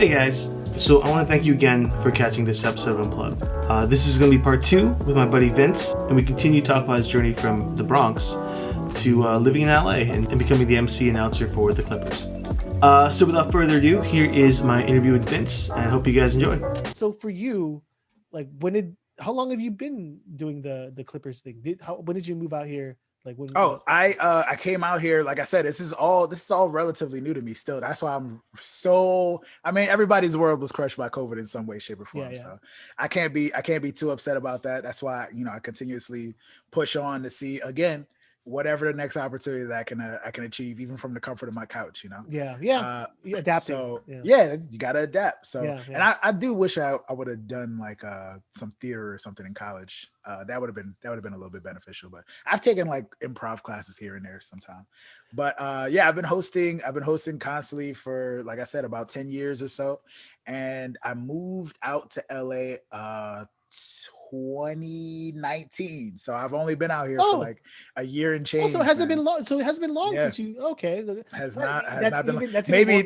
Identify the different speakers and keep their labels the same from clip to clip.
Speaker 1: Hey guys, so I want to thank you again for catching this episode of Unplugged. This is going to be part 2 with my buddy Vince, and we continue to talk about his journey from the Bronx to living in LA and becoming the MC announcer for the Clippers. So without further ado, here is my interview with Vince, and I hope you guys enjoy.
Speaker 2: So for you, like how long have you been doing the Clippers thing? When did you move out here? Like when?
Speaker 3: I came out here, like I said, this is all relatively new to me still. That's why everybody's world was crushed by COVID in some way, shape, or form. So I can't be too upset about that. That's why, I continuously push on to see again whatever the next opportunity that I can achieve, even from the comfort of my couch,
Speaker 2: Adapting.
Speaker 3: So you gotta adapt. So
Speaker 2: and
Speaker 3: I do wish I would have done like some theater or something in college. That would have been a little bit beneficial. But I've taken like improv classes here and there sometime. But I've been hosting constantly for, like I said, about 10 years or so. And I moved out to LA 2019, so I've only been out here for like a year and change.
Speaker 2: So it hasn't been long. Since you
Speaker 3: has not been long. Maybe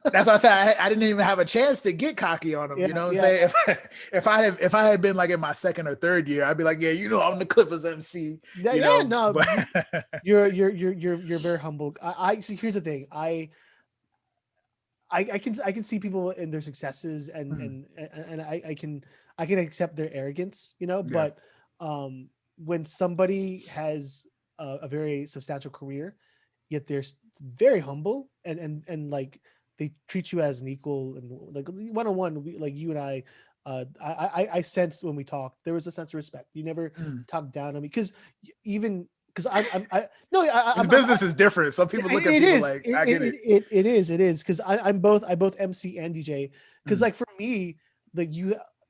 Speaker 3: that's why I said I didn't even have a chance to get cocky on them. You know what I'm saying? If I had been like in my second or third year, I'd be like, I'm the Clippers MC.
Speaker 2: You're very humble. So here's the thing. I can see people in their successes and I can accept their arrogance, but when somebody has a very substantial career, yet they're very humble and like they treat you as an equal and like one-on-one, like you and I sense when we talk, there was a sense of respect. You never talked down on me because
Speaker 3: business is different. Some people look at people like I get it.
Speaker 2: It is because I both MC and DJ because like for me, like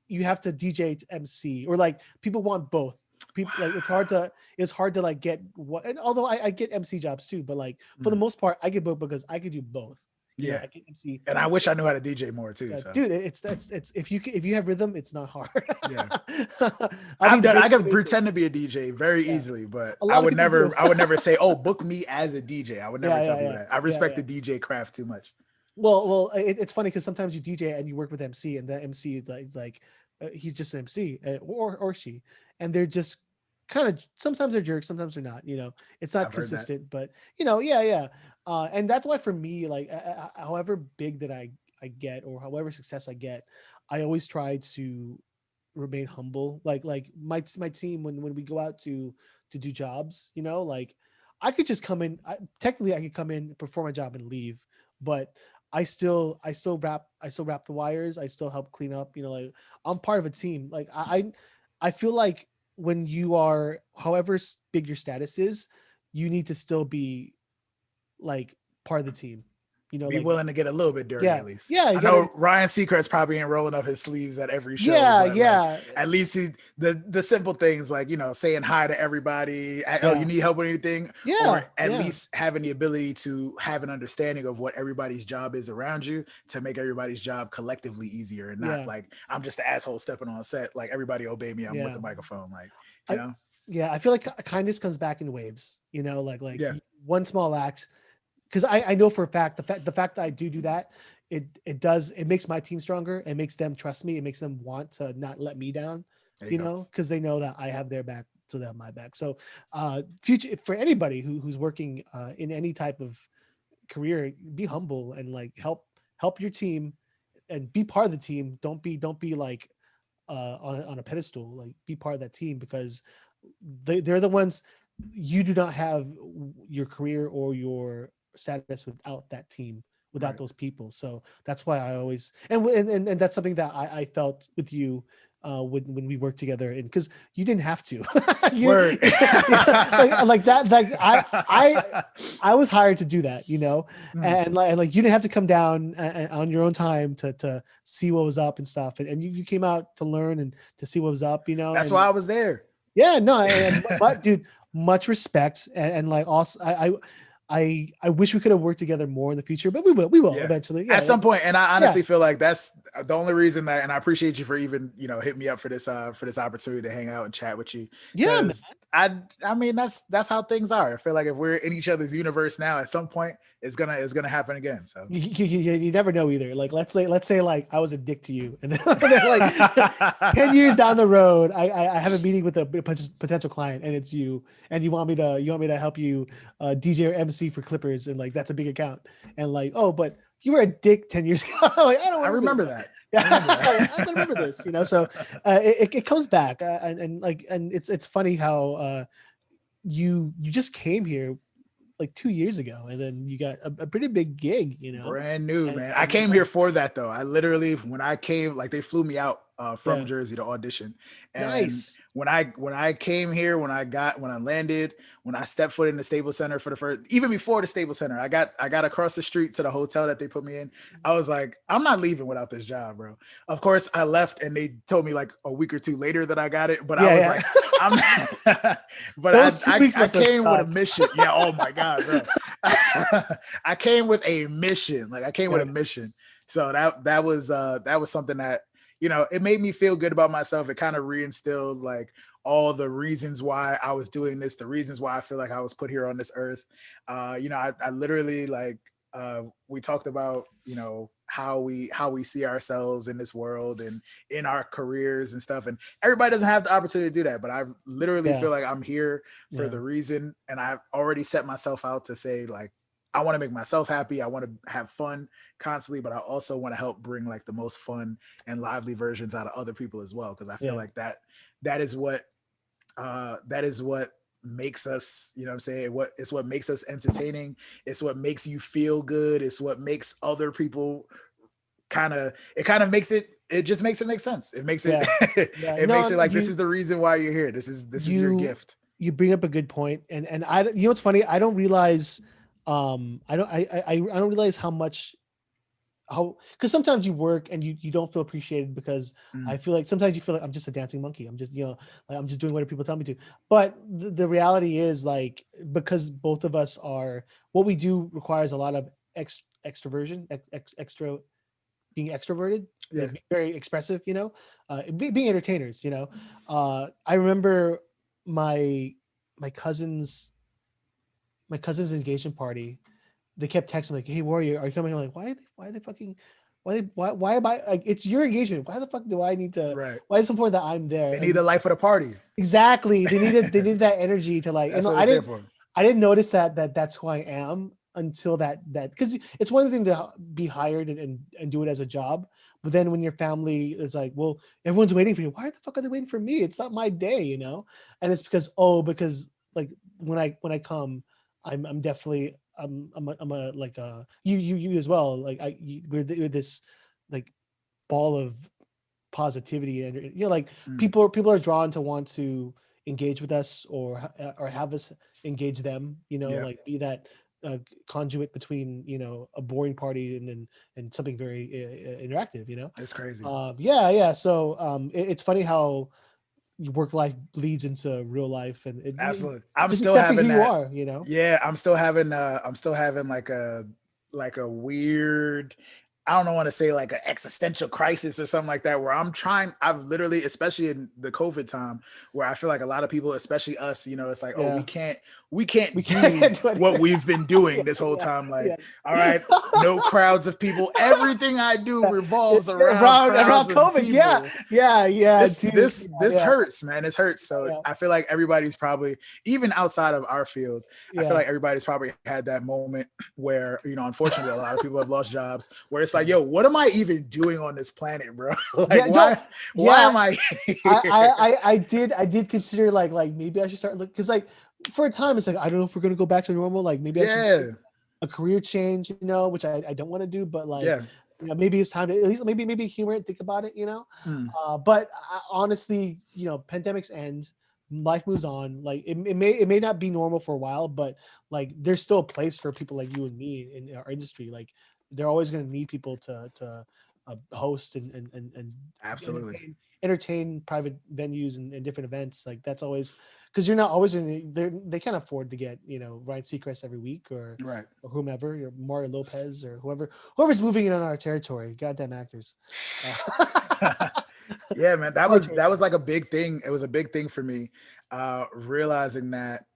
Speaker 2: you have to DJ to MC, or like people want both. People like it's hard to like get what. And although I get MC jobs too, but like for the most part, I get both because I could do both.
Speaker 3: I
Speaker 2: can MC,
Speaker 3: and I wish I knew how to DJ more too. So.
Speaker 2: Dude, it's if you have rhythm, it's not hard.
Speaker 3: I could pretend to be a DJ very easily, but I would never say, "Oh, book me as a DJ." I would never tell people that. I respect the DJ craft too much.
Speaker 2: Well, it's funny because sometimes you DJ and you work with MC, and the MC is like he's just an MC or she, and they're just kind of sometimes they're jerks, sometimes they're not. It's not consistent, but and that's why for me, like however big that I get or however success I get, I always try to remain humble. Like my team when we go out to do jobs, like I could just come in. Technically, I could come in, perform my job, and leave, but I still wrap the wires. I still help clean up. Like I'm part of a team. Like I feel like when you are, however big your status is, you need to still be like part of the team. Be
Speaker 3: like, willing to get a little bit dirty at least.
Speaker 2: Yeah,
Speaker 3: I know Ryan Seacrest's probably ain't rolling up his sleeves at every show.
Speaker 2: Like,
Speaker 3: at least he's the simple things like saying hi to everybody. Oh, you need help with anything? Or at least having the ability to have an understanding of what everybody's job is around you to make everybody's job collectively easier and not like I'm just the asshole stepping on set. Like everybody obey me. I'm with the microphone. Like
Speaker 2: I feel like kindness comes back in waves. One small act. Because I know for a fact the fact that I do that, it makes my team stronger. It makes them trust me. It makes them want to not let me down. Because they know that I have their back, so they have my back. So future for anybody who's working in any type of career, be humble and like help your team and be part of the team. Don't be like on a pedestal. Like be part of that team because they're the ones. You do not have your career or your status without that team, without those people. So that's why I always and that's something that I felt with you when we worked together, and because you didn't have to. like that. Like I was hired to do that, and like you didn't have to come down on your own time to see what was up and stuff, and you came out to learn and to see what was up.
Speaker 3: That's why I was there.
Speaker 2: Yeah, no, but dude, much respect and like also I wish we could have worked together more in the future, but we will eventually.
Speaker 3: At some point. And I honestly feel like that's the only reason that, and I appreciate you for even, hitting me up for this opportunity to hang out and chat with you.
Speaker 2: Yeah, man.
Speaker 3: I mean, that's how things are. I feel like if we're in each other's universe now, at some point, it's gonna happen again. So
Speaker 2: you never know either. Like let's say like I was a dick to you, and then like 10 years down the road, I have a meeting with a potential client, and it's you, and you want me to help you DJ or MC for Clippers, and like that's a big account, and like, oh, but you were a dick 10 years ago. Like I remember
Speaker 3: that.
Speaker 2: Yeah, I remember this. So it comes back, and it's funny how you just came here like 2 years ago, and then you got a pretty big gig,
Speaker 3: brand new, man. I came here for that though. I literally, when I came, like they flew me out from Jersey to audition. And
Speaker 2: nice.
Speaker 3: When I came here, when I landed, when I stepped foot in the Staples Center for the first, even before the Staples Center, I got across the street to the hotel that they put me in. I was like, I'm not leaving without this job, bro. Of course I left, and they told me like a week or two later that I got it, but I was like, I'm but I came with a mission. Yeah, oh my God, bro. I came with a mission. Like I came with a mission. So that was something that, it made me feel good about myself. It kind of reinstilled like all the reasons why I was doing this, the reasons why I feel like I was put here on this earth. I literally like, we talked about, how we see ourselves in this world and in our careers and stuff. And everybody doesn't have the opportunity to do that, but I literally feel like I'm here for the reason. And I've already set myself out to say, like, I want to make myself happy. I want to have fun constantly, but I also want to help bring like the most fun and lively versions out of other people as well. Cause I feel like that is what makes us, what I'm saying? It's what makes us entertaining. It's what makes you feel good. It's what makes other people it just makes it make sense. It makes it, makes it like, this is the reason why you're here. This is your gift.
Speaker 2: You bring up a good point. And I, what's funny, I don't realize, I don't realize because sometimes you work and you don't feel appreciated because I feel like sometimes you feel like I'm just a dancing monkey. I'm just, like I'm just doing whatever people tell me to. But the reality is, like, because both of us are, what we do requires a lot of extroversion, being extroverted, being very expressive, being entertainers, I remember my cousin's engagement party. They kept texting like, "Hey, Warrior, are you coming?" I'm like, why am I like, it's your engagement. Why the fuck do I need to, why is it important that I'm there?
Speaker 3: They need the life of the party.
Speaker 2: Exactly. They needed that energy to like, I didn't notice that's who I am until that, because it's one thing to be hired and do it as a job. But then when your family is like, well, everyone's waiting for you. Why the fuck are they waiting for me? It's not my day, And it's because like when I come, I'm definitely, I'm a like you as well. Like we're this like ball of positivity, and like people are drawn to want to engage with us or have us engage them. Like be that conduit between a boring party and something very interactive.
Speaker 3: It's crazy.
Speaker 2: So it's funny how work life leads into real life, and
Speaker 3: absolutely. I'm still having that.
Speaker 2: You are,
Speaker 3: Yeah, I'm still having like a weird, I don't want to say like an existential crisis or something like that, where I've literally, especially in the COVID time, where I feel like a lot of people, especially us, it's like, oh, we can't do what we've been doing this whole time. Like, all right, no crowds of people. Everything I do revolves around COVID. This hurts, man. It hurts. So I feel like everybody's probably, even outside of our field, I feel like everybody's probably had that moment where, unfortunately, a lot of people have lost jobs, where it's like, yo, what am I even doing on this planet, bro? Like, why am I here?
Speaker 2: I did consider like maybe I should start looking, because like for a time it's like, I don't know if we're gonna go back to normal. Like maybe I should do a career change, which I don't want to do, but like maybe it's time to at least maybe humor it, think about it, but honestly, pandemics end, life moves on. Like it may not be normal for a while, but like there's still a place for people like you and me in our industry. Like they're always going to need people to host and
Speaker 3: absolutely
Speaker 2: entertain private venues and different events. Like that's always, because you're not always they can't afford to get Ryan Seacrest every week or whomever, or Mario Lopez or whoever's moving in on our territory. Goddamn actors.
Speaker 3: Yeah, man, that was like a big thing. It was a big thing for me, realizing that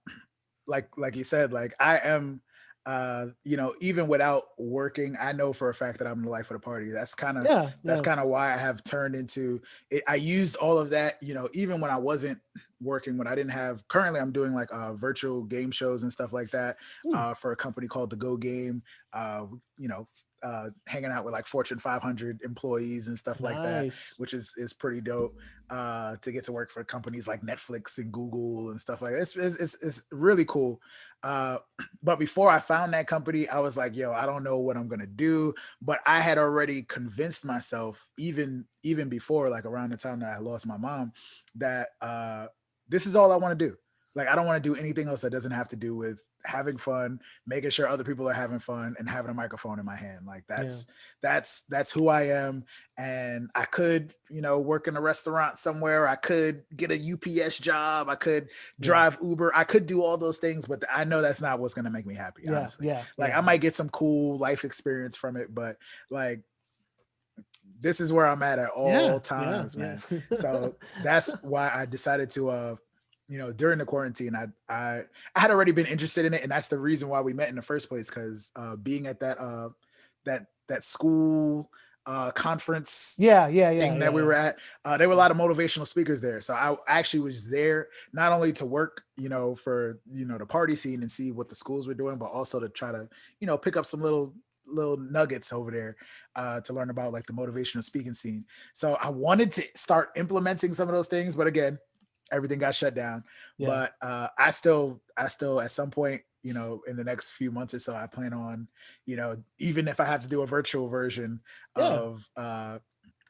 Speaker 3: like you said, like I am even without working, I know for a fact that I'm the life of the party. That's kind of why I have turned into it. I used all of that, even when I wasn't working, when I didn't have, currently I'm doing like virtual game shows and stuff like that for a company called The Go Game, hanging out with like Fortune 500 employees and stuff like that, which is pretty dope to get to work for companies like Netflix and Google and stuff like that. It's really cool. But before I found that company, I was like, yo, I don't know what I'm going to do. But I had already convinced myself, even before, like around the time that I lost my mom, that this is all I want to do. Like, I don't want to do anything else that doesn't have to do with having fun, making sure other people are having fun, and having a microphone in my hand. Like that's who I am. And I could, work in a restaurant somewhere. I could get a UPS job. I could drive Uber. I could do all those things, but I know that's not what's going to make me happy. Honestly. I might get some cool life experience from it, but like, this is where I'm at all times, man. So that's why I decided to, during the quarantine, I had already been interested in it, and that's the reason why we met in the first place. Because being at that school conference, thing that we were at, there were a lot of motivational speakers there. So I actually was there not only to work, for the party scene and see what the schools were doing, but also to try to pick up some little nuggets over there to learn about like the motivational speaking scene. So I wanted to start implementing some of those things, but again, everything got shut down. But I still at some point, in the next few months or so, I plan on, even if I have to do a virtual version of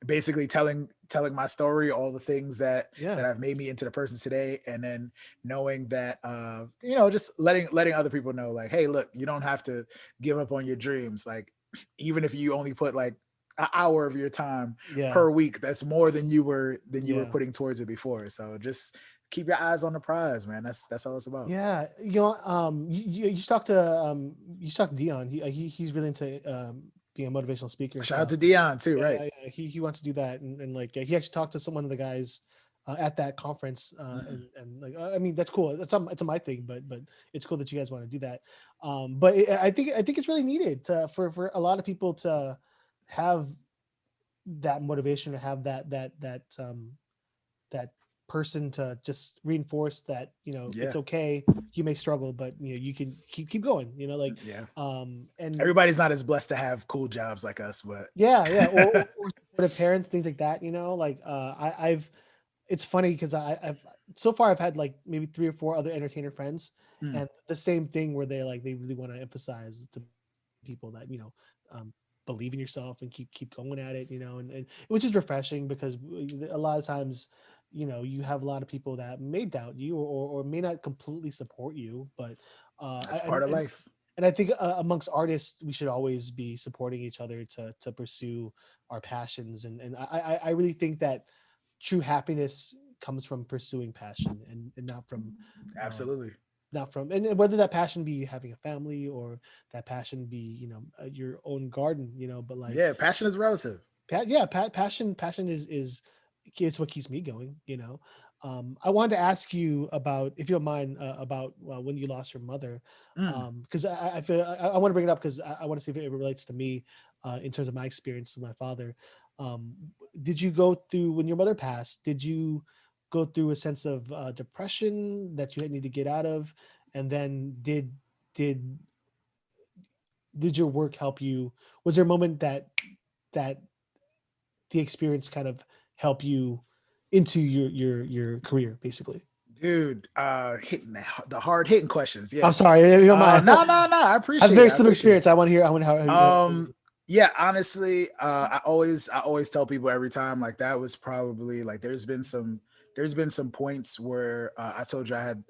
Speaker 3: basically telling my story, all the things that have made me into the person today, and then knowing that just letting other people know, like, hey, look, you don't have to give up on your dreams. Like, even if you only put like an hour of your time per week, that's more than you were putting towards it before. So just keep your eyes on the prize, man. That's all it's about.
Speaker 2: You talk to Dion. He's really into being a motivational speaker.
Speaker 3: Shout out to Dion too, right?
Speaker 2: He wants to do that, and like he actually talked to one of the guys at that conference, and like, I mean, that's cool. It's my thing, but it's cool that you guys want to do that. But I think it's really needed for a lot of people to have that motivation, to have that person to just reinforce that, it's okay, you may struggle, but you can keep going, and
Speaker 3: everybody's not as blessed to have cool jobs like us, but
Speaker 2: or the parents, things like that, it's funny because I've so far I've had like maybe 3 or 4 other entertainer friends, and the same thing where they really want to emphasize to people that believe in yourself and keep going at it, and which is refreshing, because a lot of times you have a lot of people that may doubt you or may not completely support you, but
Speaker 3: that's part of life.
Speaker 2: And I think amongst artists, we should always be supporting each other to pursue our passions, and I really think that true happiness comes from pursuing passion, and not from
Speaker 3: absolutely
Speaker 2: not from, and whether that passion be having a family, or that passion be your own garden, but like
Speaker 3: passion is relative.
Speaker 2: Passion is it's what keeps me going. I wanted to ask you about, if you don't mind, about when you lost your mother, because I feel I want to bring it up because I want to see if it relates to me in terms of my experience with my father. Did you go through, when your mother passed, did you go through a sense of depression that you need to get out of, and then did your work help you? Was there a moment that the experience kind of help you into your career, basically?
Speaker 3: Dude, hitting the hard hitting questions. Yeah,
Speaker 2: I'm sorry.
Speaker 3: No, I appreciate.
Speaker 2: I have very similar experience. I want to hear.
Speaker 3: Yeah, honestly, I always tell people every time, like, that was probably like, there's been some points where I told you I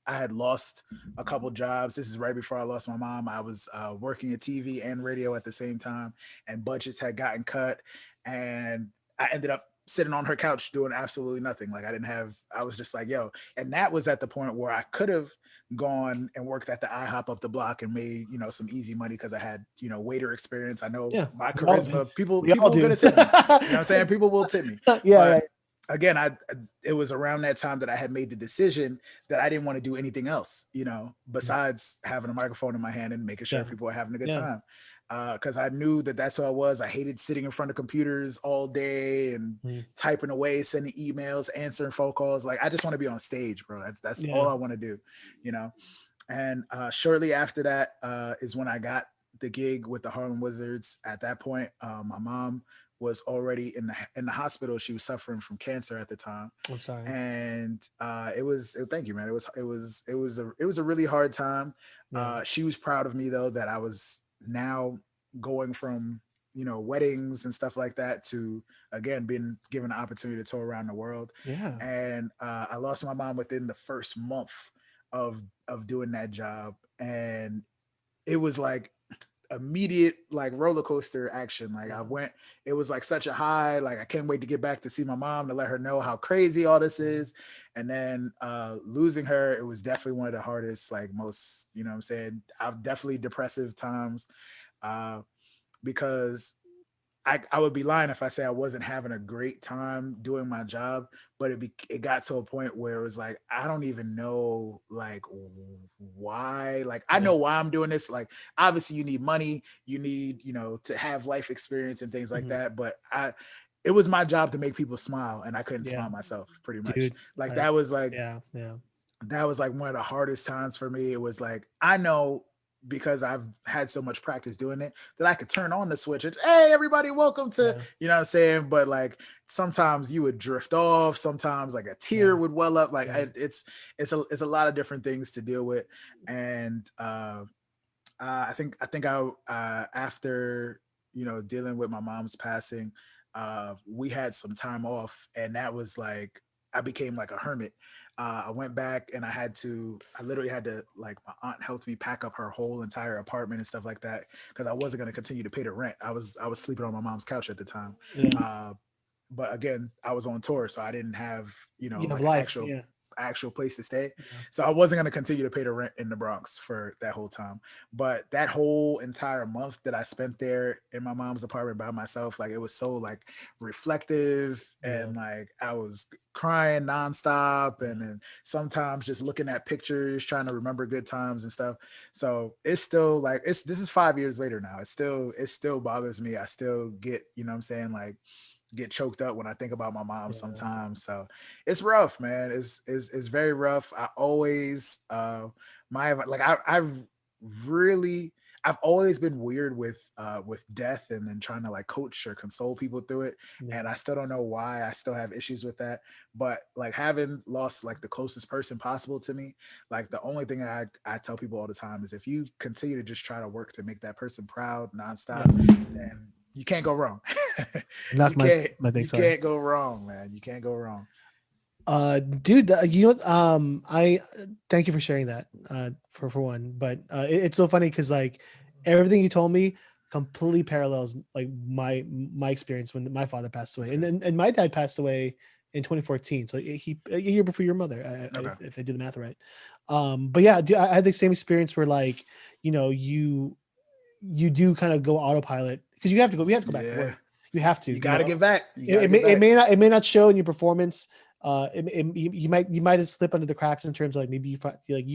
Speaker 3: had lost a couple jobs. This is right before I lost my mom. I was working at TV and radio at the same time, and budgets had gotten cut, and I ended up sitting on her couch doing absolutely nothing. Like, I was just like, yo. And that was at the point where I could have gone and worked at the IHOP up the block and made, some easy money, because I had, waiter experience. I know my charisma, people are going to tip me. You know what I'm saying? People will tip me. again, it was around that time that I had made the decision that I didn't want to do anything else, besides having a microphone in my hand and making sure
Speaker 2: Yeah.
Speaker 3: people are having a good
Speaker 2: Yeah.
Speaker 3: time. Because I knew that that's who I was. I hated sitting in front of computers all day and typing away, sending emails, answering phone calls. Like, I just want to be on stage, bro. That's all I want to do, And shortly after that is when I got the gig with the Harlem Wizards. At that point, my mom was already in the hospital. She was suffering from cancer at the time.
Speaker 2: I'm sorry.
Speaker 3: And thank you, man. It was a really hard time.
Speaker 2: Yeah.
Speaker 3: She was proud of me though, that I was now going from, weddings and stuff like that to, again, being given the opportunity to tour around the world.
Speaker 2: Yeah.
Speaker 3: And I lost my mom within the first month of doing that job. And it was like immediate like roller coaster action. Like it was like such a high, like I can't wait to get back to see my mom, to let her know how crazy all this is. And then losing her, it was definitely one of the hardest, like most, what I'm saying, I've definitely depressive times because I would be lying if I say I wasn't having a great time doing my job, but it got to a point where it was like, I don't even know like why, like I know why I'm doing this. Like, obviously you need money, you need, to have life experience and things like that. But it was my job to make people smile, and I couldn't smile myself pretty much.
Speaker 2: Dude,
Speaker 3: like that was like,
Speaker 2: yeah.
Speaker 3: That was like one of the hardest times for me. It was like, I know, because I've had so much practice doing it, that I could turn on the switch and, hey, everybody, welcome to, you know what I'm saying? But like, sometimes you would drift off. Sometimes like a tear would well up. Like it's a lot of different things to deal with. And I think after, dealing with my mom's passing, we had some time off, and that was like, I became like a hermit. I went back and I literally had to, like, my aunt helped me pack up her whole entire apartment and stuff like that, because I wasn't going to continue to pay the rent. I was sleeping on my mom's couch at the time. But again, I was on tour, so I didn't have, like an actual place to stay. So I wasn't going to continue to pay the rent in the Bronx for that whole time. But that whole entire month that I spent there in my mom's apartment by myself, like, it was so like reflective, and like I was crying nonstop, and then sometimes just looking at pictures, trying to remember good times and stuff. So it's still like, this is 5 years later now. It still bothers me. I still get, what I'm saying, like, get choked up when I think about my mom sometimes. So it's rough, man. It's very rough. I always I've always been weird with death, and then trying to like coach or console people through it. And I still don't know why I still have issues with that. But like, having lost like the closest person possible to me, like, the only thing I tell people all the time is, if you continue to just try to work to make that person proud nonstop, then you can't go wrong. You can't go wrong, man. You can't go wrong.
Speaker 2: Dude, I thank you for sharing that, for one. But it's so funny because like everything you told me completely parallels like my experience when my father passed away, and my dad passed away in 2014, so a year before your mother, if I do the math right. But yeah, dude, I had the same experience where, like, you do kind of go autopilot, because we have to go back to work. You have to.
Speaker 3: You got to get back.
Speaker 2: It may not show in your performance. You might have slipped under the cracks in terms of, like, maybe you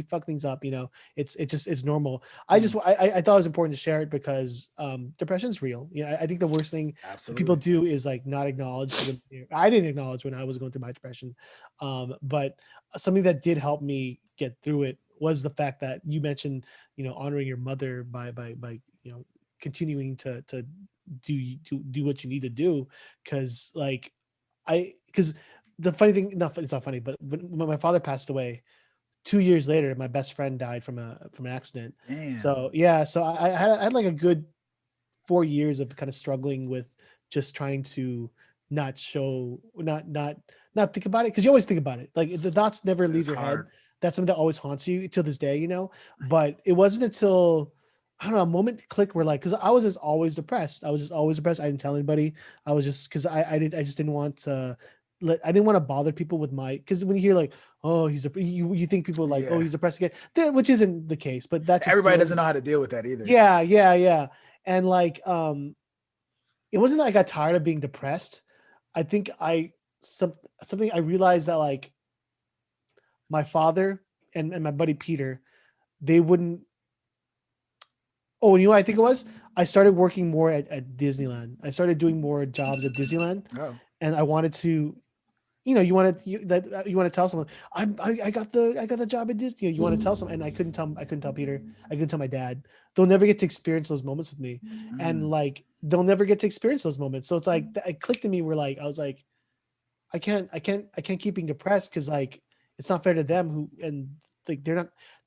Speaker 2: fuck things up. It's normal. I thought it was important to share it because depression is real. I think the worst thing people do is like not acknowledge. I didn't acknowledge when I was going through my depression, but something that did help me get through it was the fact that you mentioned, honoring your mother by continuing to do what you need to do, because the funny thing, it's not funny, but when my father passed away 2 years later, my best friend died from an accident.
Speaker 3: Damn.
Speaker 2: So I had like a good 4 years of kind of struggling with just trying to not think about it, because you always think about it, like the thoughts never leave your head. That's something that always haunts you till this day, but it wasn't until, I don't know, a moment click where, like, because I was just always depressed. I didn't tell anybody. I was just, because I just didn't want to I didn't want to bother people with because when you hear like, oh, you think people like, oh, he's depressed again, which isn't the case, but that's
Speaker 3: everybody doesn't know how to deal with that either.
Speaker 2: Yeah. And like, it wasn't that I got tired of being depressed. I think I some something I realized that like my father and my buddy Peter, they wouldn't. Oh, you know what I think it was? I started working more at Disneyland. I started doing more jobs at Disneyland,
Speaker 3: Oh,
Speaker 2: and I wanted to, you want to tell someone I got the job at Disney. You want to tell someone, and I couldn't tell Peter, I couldn't tell my dad. They'll never get to experience those moments with me, and
Speaker 3: mm,
Speaker 2: like they'll never get to experience those moments. So it's like it clicked in me. Where like I was like, I can't keep being depressed because like it's not fair to them who and like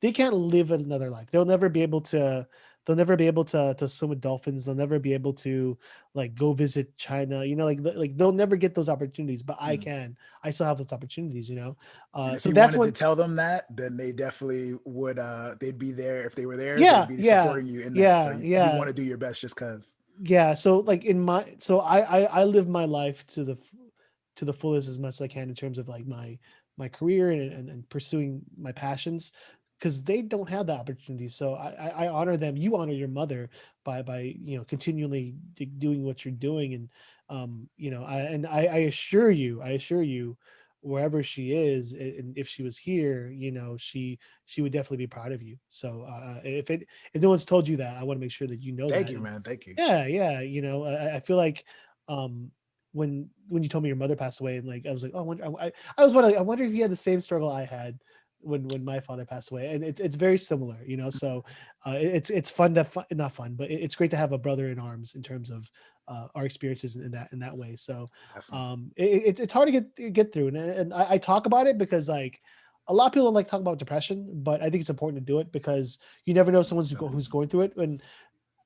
Speaker 2: they can't live another life. They'll never be able to swim with dolphins. They'll never be able to like go visit China. Like they'll never get those opportunities, but I
Speaker 3: mm.
Speaker 2: can. I still have those opportunities.
Speaker 3: And if
Speaker 2: So
Speaker 3: you
Speaker 2: that's
Speaker 3: wanted to
Speaker 2: when
Speaker 3: tell them that, then they definitely would. They'd be there if they were there. They'd
Speaker 2: yeah
Speaker 3: be
Speaker 2: yeah
Speaker 3: supporting you in that. So
Speaker 2: yeah
Speaker 3: you
Speaker 2: yeah
Speaker 3: want to do your best just cause.
Speaker 2: yeah. So like I live my life to the fullest as much as I can in terms of like my career and pursuing my passions because they don't have that opportunity. So I honor them. You honor your mother by continually doing what you're doing and I assure you wherever she is and if she was here she would definitely be proud of you. So if no one's told you that, I want to make sure that you know
Speaker 3: Thank
Speaker 2: that.
Speaker 3: you,
Speaker 2: And
Speaker 3: man. Thank you.
Speaker 2: yeah, I feel like um when you told me your mother passed away and like I was like, oh, I was wondering, I wonder if you had the same struggle I had when my father passed away, and it's very similar. So it's fun to not fun, but it's great to have a brother in arms in terms of our experiences in that way. So
Speaker 3: Definitely.
Speaker 2: it's hard to get through, and I talk about it because like a lot of people don't like talk about depression, but I think it's important to do it because you never know someone who's going through it. And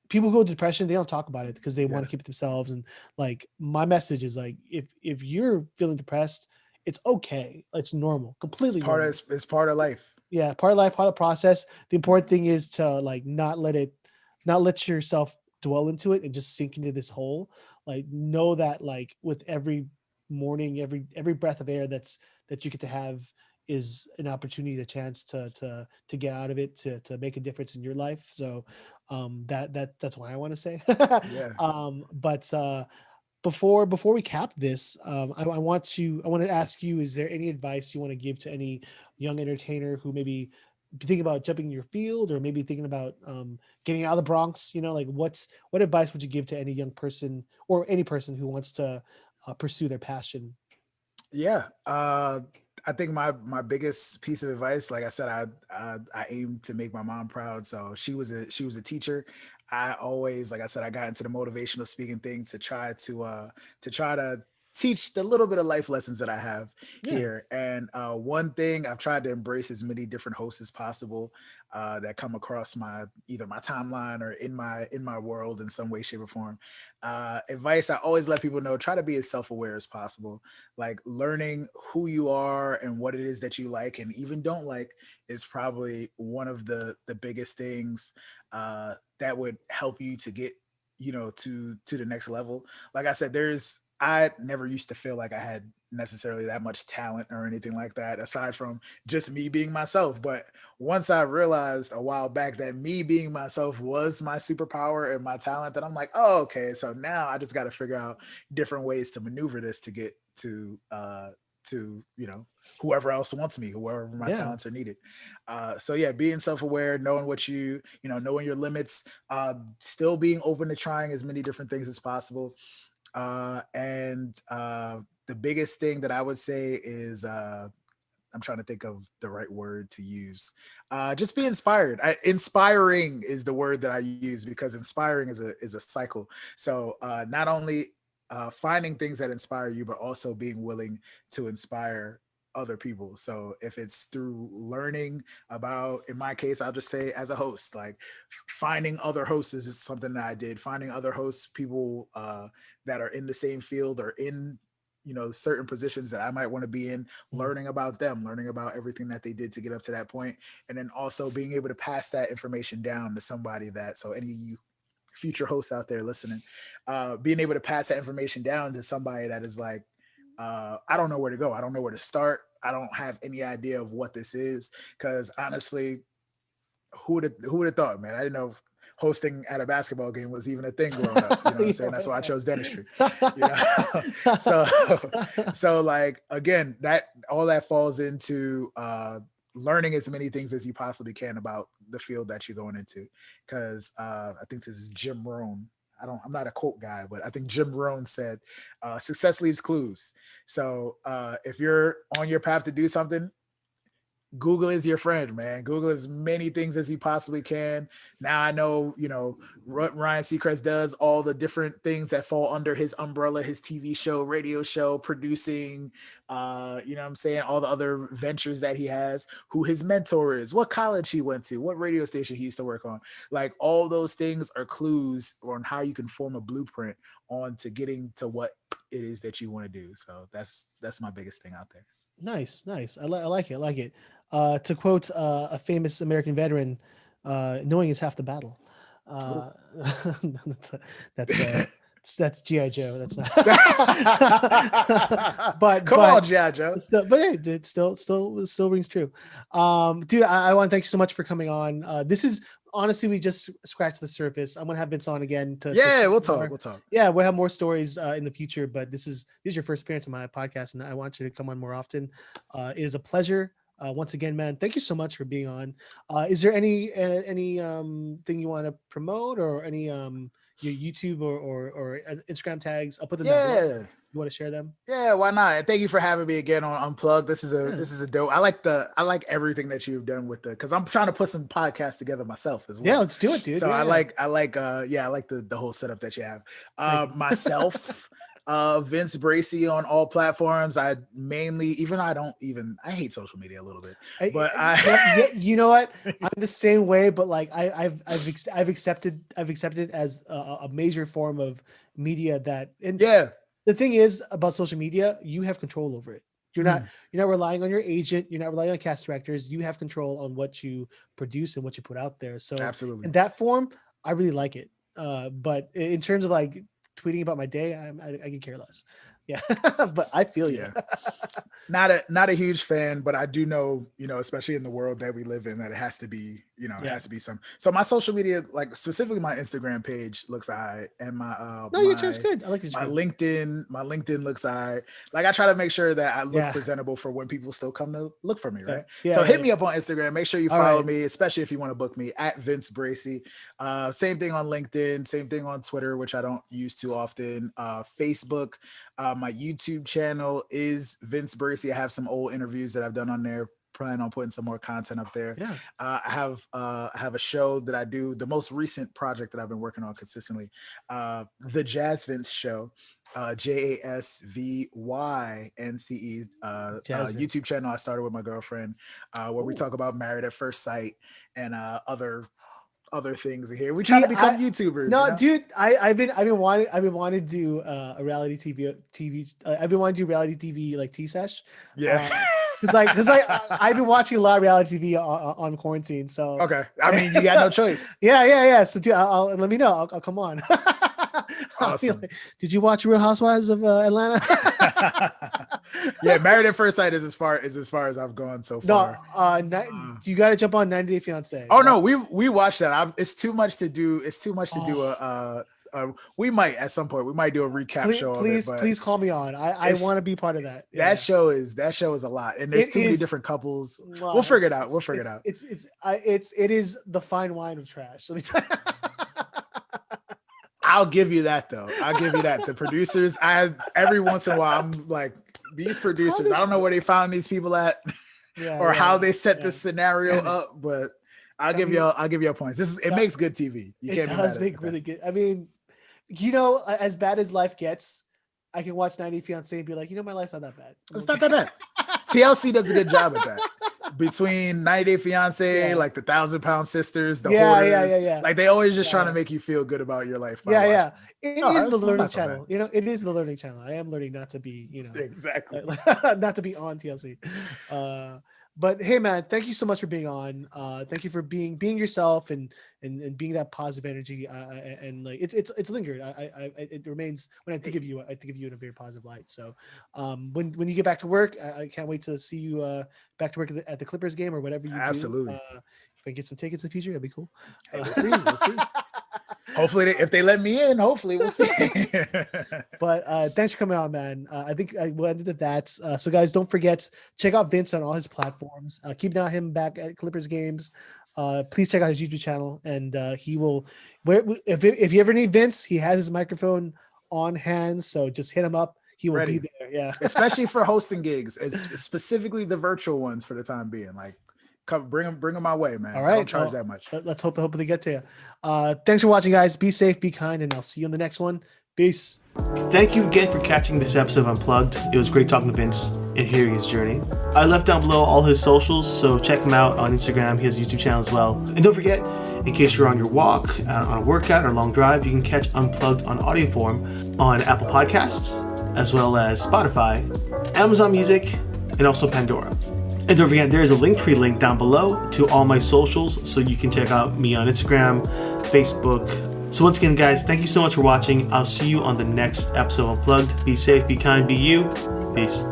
Speaker 2: people who go through depression, they don't talk about it because they
Speaker 3: Yeah.
Speaker 2: want to keep it themselves. And like my message is like if you're feeling depressed, it's okay. It's normal,
Speaker 3: It's
Speaker 2: completely normal.
Speaker 3: it's part of life.
Speaker 2: Yeah, part of life, part of the process. The important thing is to like not let yourself dwell into it and just sink into this hole. Like know that like with every morning, every breath of air that you get to have is an opportunity, a chance to get out of it, to make a difference in your life. So that's what I want to say.
Speaker 3: Yeah.
Speaker 2: But before we cap this, I want to ask you: is there any advice you want to give to any young entertainer who maybe thinking about jumping in your field, or maybe thinking about getting out of the Bronx? Like what advice would you give to any young person or any person who wants to pursue their passion?
Speaker 3: Yeah. I think my biggest piece of advice, like I said, I aim to make my mom proud. So she was a teacher. I always, like I said, I got into the motivational speaking thing to try to teach the little bit of life lessons that I have
Speaker 2: Yeah.
Speaker 3: here. And one thing I've tried to embrace as many different hosts as possible that come across my either my timeline or in my world in some way, shape, or form. Advice I always let people know: try to be as self aware as possible. Like learning who you are and what it is that you like and even don't like is probably one of the biggest things that would help you to get to the next level. Like I said, I never used to feel like I had necessarily that much talent or anything like that aside from just me being myself. But once I realized a while back that me being myself was my superpower and my talent, that I'm like, oh, okay, so now I just got to figure out different ways to maneuver this to get to whoever else wants me, whoever my
Speaker 2: Yeah.
Speaker 3: talents are needed. So yeah, being self-aware, knowing what knowing your limits, still being open to trying as many different things as possible. And the biggest thing that I would say is I'm trying to think of the right word to use. Just be inspired. Inspiring is the word that I use because inspiring is a cycle. So not only finding things that inspire you, but also being willing to inspire other people. So if it's through learning about, in my case, I'll just say as a host, like finding other hosts is something that I did. Finding other hosts, people that are in the same field or in certain positions that I might want to be in,
Speaker 2: Mhm.
Speaker 3: learning about them, learning about everything that they did to get up to that point, and then also being able to pass that information down to somebody that, so any of you future hosts out there listening, being able to pass that information down to somebody that is like, I don't know where to go, I don't know where to start, I don't have any idea of what this is, because honestly, who would have thought, man? I didn't know hosting at a basketball game was even a thing growing up. You know what I'm saying? That's why I chose dentistry. You know? so like, again, that all that falls into learning as many things as you possibly can about the field that you're going into. Cause I think this is Jim Rohn. I'm not a quote guy, but I think Jim Rohn said, success leaves clues. So if you're on your path to do something, Google is your friend, man. Google as many things as you possibly can. Now I know, you know, what Ryan Seacrest does, all the different things that fall under his umbrella, his TV show, radio show, producing, you know what I'm saying? All the other ventures that he has, who his mentor is, what college he went to, what radio station he used to work on. Like all those things are clues on how you can form a blueprint on to getting to what it is that you want to do. So that's my biggest thing out there.
Speaker 2: Nice. I like it. To quote a famous American veteran, knowing is half the battle. That's G.I. Joe. That's not. but
Speaker 3: come on, G.I. Joe.
Speaker 2: But it still rings true. Dude, I want to thank you so much for coming on. This is honestly, we just scratched the surface. I'm gonna have Vince on again.
Speaker 3: We'll talk.
Speaker 2: Yeah, we'll have more stories in the future. But this is your first appearance on my podcast, and I want you to come on more often. It is a pleasure. Once again, man, thank you so much for being on. Is there any thing you want to promote, or any your YouTube or Instagram tags? I'll put them down below. You want to share them?
Speaker 3: Yeah, why not? And thank you for having me again on Unplugged. This is a dope. I like everything that you've done with because I'm trying to put some podcasts together myself as well.
Speaker 2: Yeah, let's do it, dude.
Speaker 3: So I like the whole setup that you have. Myself. Vince Bracy on all platforms. I hate social media a little bit, but
Speaker 2: you know what? I'm the same way, but like I've accepted it as a major form of media the thing is about social media, you have control over it. You're not relying on your agent. You're not relying on cast directors. You have control on what you produce and what you put out there. So
Speaker 3: absolutely,
Speaker 2: in that form, I really like it. But in terms of like tweeting about my day, I can care less. Yeah, but I feel you.
Speaker 3: Not a huge fan, but I do know, especially in the world that we live in, that it has to be, it has to be some. So my social media, like specifically my Instagram page looks alright, and
Speaker 2: your chair's good. I like your
Speaker 3: my LinkedIn looks alright. Like I try to make sure that I look presentable for when people still come to look for me, right? So hit me up on Instagram. Make sure you follow me, especially if you want to book me at Vince Bracy. Same thing on LinkedIn, same thing on Twitter, which I don't use too often. Facebook. My YouTube channel is Vince Bracy. I have some old interviews that I've done on there. Plan on putting some more content up there.
Speaker 2: Yeah.
Speaker 3: I have a show that I do. The most recent project that I've been working on consistently, the Jazz Vince Show, JASVYNCE, YouTube channel I started with my girlfriend, where we talk about Married at First Sight and other things in here. We try to become YouTubers.
Speaker 2: No, dude, I've been wanting to do a reality TV. I've been wanting to do reality TV like T-Sesh.
Speaker 3: Yeah.
Speaker 2: Because I've been watching a lot of reality TV on quarantine. So
Speaker 3: okay, I mean you got no choice.
Speaker 2: Yeah. So dude, I'll let me know. I'll come on.
Speaker 3: Awesome.
Speaker 2: Did you watch Real Housewives of Atlanta?
Speaker 3: Yeah, Married at First Sight is as far as I've gone so far.
Speaker 2: No, you got to jump on 90 Day Fiance.
Speaker 3: Oh no, we watched that. It's too much to do. It's too much to do we might at some point. We might do a recap show.
Speaker 2: Please call me on. I want to be part of that.
Speaker 3: Yeah. That show is a lot, and there's too many different couples. We'll figure it out.
Speaker 2: It is the fine wine of trash. Let me tell you.
Speaker 3: I'll give you that though. I'll give you that. The producers, every once in a while, I'm like, these producers, I don't know where they found these people at, how they set this scenario up, but I'll give you points. It makes good TV.
Speaker 2: It does make really good. I mean, as bad as life gets, I can watch 90 Day Fiance and be like, my life's not that bad.
Speaker 3: It's not that bad. TLC does a good job at that. Between 90 Day Fiance, like the 1,000-Pound Sisters, the Hoarders, like they always just trying to make you feel good about your life.
Speaker 2: It is the learning channel. It is the learning channel. I am learning not to be,
Speaker 3: exactly,
Speaker 2: not to be on TLC. But hey, man, thank you so much for being on. Thank you for being yourself and being that positive energy. And like it's lingered. It remains when I think of you. I think of you in a very positive light. So, when you get back to work, I can't wait to see you back to work at the Clippers game or whatever you do.
Speaker 3: Absolutely.
Speaker 2: If I get some tickets in the future, that'd be cool.
Speaker 3: Hey, we'll see. Hopefully, if they let me in, hopefully we'll see.
Speaker 2: But thanks for coming on, man. I think we'll end it at that. So guys, don't forget, check out Vince on all his platforms. Keep an eye on him back at Clippers games. Please check out his YouTube channel, and he will. If you ever need Vince, he has his microphone on hand. So just hit him up. He will be there. Yeah,
Speaker 3: especially for hosting gigs, specifically the virtual ones for the time being. Like, come bring them my way, man.
Speaker 2: All right,
Speaker 3: I don't charge that much.
Speaker 2: Let's hope they get to you. Thanks for watching, guys. Be safe, be kind, and I'll see you on the next one. Peace.
Speaker 1: Thank you again for catching this episode of Unplugged. It was great talking to Vince and hearing his journey. I left down below all his socials, so check him out on Instagram. He has a YouTube channel as well. And don't forget, in case you're on your walk, on a workout, or long drive, you can catch Unplugged on audio form on Apple Podcasts, as well as Spotify, Amazon Music, and also Pandora. And don't forget, there is a Linktree link down below to all my socials, so you can check out me on Instagram, Facebook. So once again, guys, thank you so much for watching. I'll see you on the next episode of Unplugged. Be safe, be kind, be you. Peace.